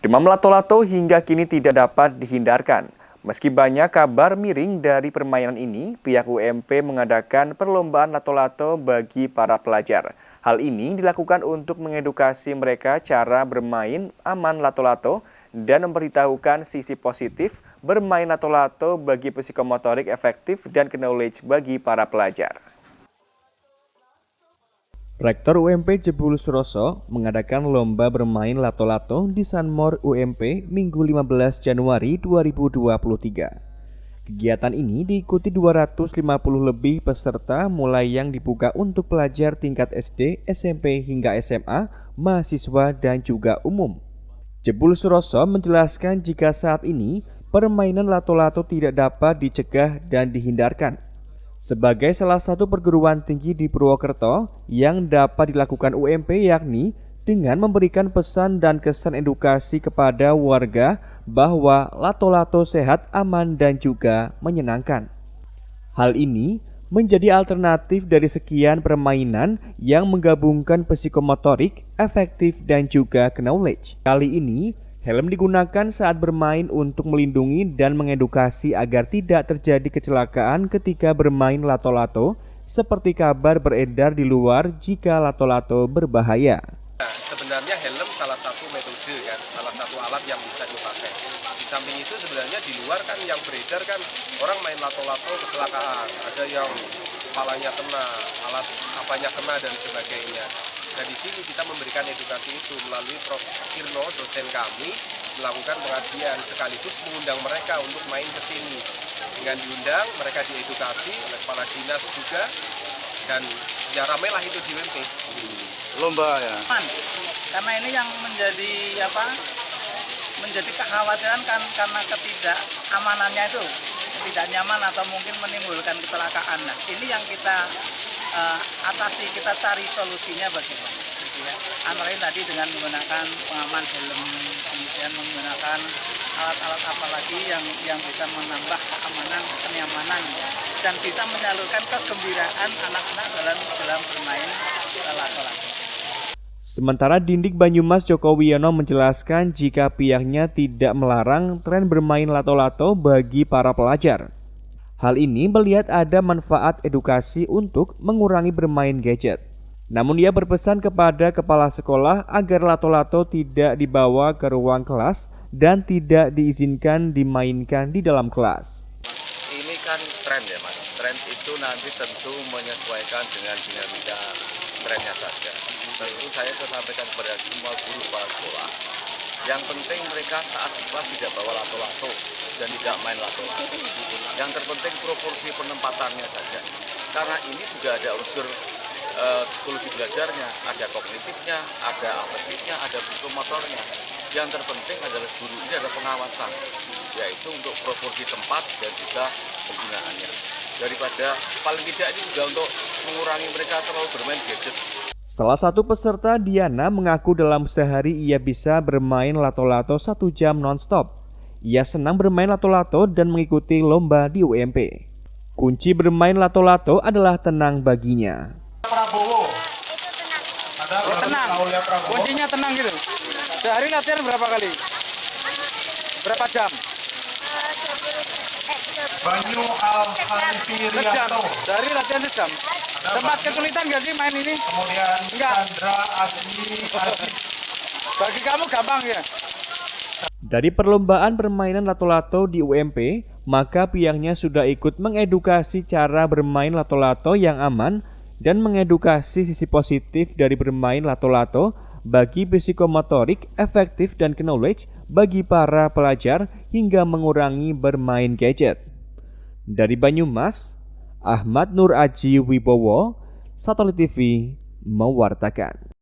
Demam lato-lato hingga kini tidak dapat dihindarkan. Meski banyak kabar miring dari permainan ini, pihak UMP mengadakan perlombaan lato-lato bagi para pelajar. Hal ini dilakukan untuk mengedukasi mereka cara bermain aman lato-lato dan memberitahukan sisi positif bermain lato-lato bagi psikomotorik efektif dan knowledge bagi para pelajar. Rektor UMP Jebul Suroso mengadakan lomba bermain lato-lato di Sanmor UMP Minggu 15 Januari 2023. Kegiatan ini diikuti 250 lebih peserta mulai yang dibuka untuk pelajar tingkat SD, SMP hingga SMA, mahasiswa dan juga umum. Jebul Suroso menjelaskan jika saat ini permainan lato-lato tidak dapat dicegah dan dihindarkan. Sebagai salah satu perguruan tinggi di Purwokerto yang dapat dilakukan UMP yakni dengan memberikan pesan dan kesan edukasi kepada warga bahwa lato-lato sehat, aman dan juga menyenangkan. Hal ini menjadi alternatif dari sekian permainan yang menggabungkan psikomotorik, efektif dan juga knowledge. Kali ini helm digunakan saat bermain untuk melindungi dan mengedukasi agar tidak terjadi kecelakaan ketika bermain lato-lato, seperti kabar beredar di luar jika lato-lato berbahaya. Sebenarnya helm salah satu metode kan, salah satu alat yang bisa dipakai. Di samping itu sebenarnya di luar kan yang beredar kan orang main lato-lato kecelakaan, ada yang kepalanya kena, alat apanya kena dan sebagainya. Nah di sini kita memberikan edukasi itu melalui Prof. Irno, dosen kami, melakukan pengajian sekaligus mengundang mereka untuk main ke sini. Dengan diundang, mereka diedukasi oleh kepala dinas juga, dan ya ramailah itu di UMP. Lomba ya. Karena ini yang menjadi kekhawatiran kan karena ketidakamanannya itu, tidak nyaman atau mungkin menimbulkan kecelakaan. Nah, ini yang kita atasi, kita cari solusinya bagaimana gitu ya. Antara lain tadi dengan menggunakan pengaman helm, kemudian menggunakan alat-alat apa lagi yang bisa menambah keamanan, kenyamanan dan bisa menyalurkan kegembiraan anak-anak dalam bermain lato-lato. Sementara Dindik Banyumas Joko Wiono menjelaskan jika pihaknya tidak melarang tren bermain lato-lato bagi para pelajar. Hal ini melihat ada manfaat edukasi untuk mengurangi bermain gadget. Namun ia berpesan kepada kepala sekolah agar lato-lato tidak dibawa ke ruang kelas dan tidak diizinkan dimainkan di dalam kelas. Ini kan tren ya Mas, tren itu nanti tentu menyesuaikan dengan dinamika trennya saja. Tentu saya sampaikan kepada semua guru kepala sekolah, yang penting mereka saat di kelas tidak bawa lato-lato dan tidak main lato-lato. Yang terpenting proporsi penempatannya saja. Karena ini juga ada unsur psikologi belajarnya, ada kognitifnya, ada afektifnya, ada psikomotornya. Yang terpenting adalah guru ini adalah pengawasan, yaitu untuk proporsi tempat dan juga penggunaannya. Daripada paling tidak ini juga untuk mengurangi mereka terlalu bermain gadget. Salah satu peserta, Diana, mengaku dalam sehari ia bisa bermain lato-lato 1 jam non-stop. Ia senang bermain lato-lato dan mengikuti lomba di UMP. Kunci bermain lato-lato adalah tenang baginya. Prabowo. Tenang. Kuncinya tenang gitu. Sehari latihan berapa kali? Berapa jam? Banyu Al-Harifirianto. Sejam. Sehari latihan sejam. Sempat kesulitan gak sih main ini? Kemudian Enggak. Chandra Asmi Aziz. Bagi kamu gampang ya? Dari perlombaan permainan lato-lato di UMP, maka pihaknya sudah ikut mengedukasi cara bermain lato-lato yang aman dan mengedukasi sisi positif dari bermain lato-lato bagi psikomotorik, efektif dan knowledge bagi para pelajar hingga mengurangi bermain gadget. Dari Banyumas, Ahmad Nur Aji Wibowo, Satelit TV mewartakan.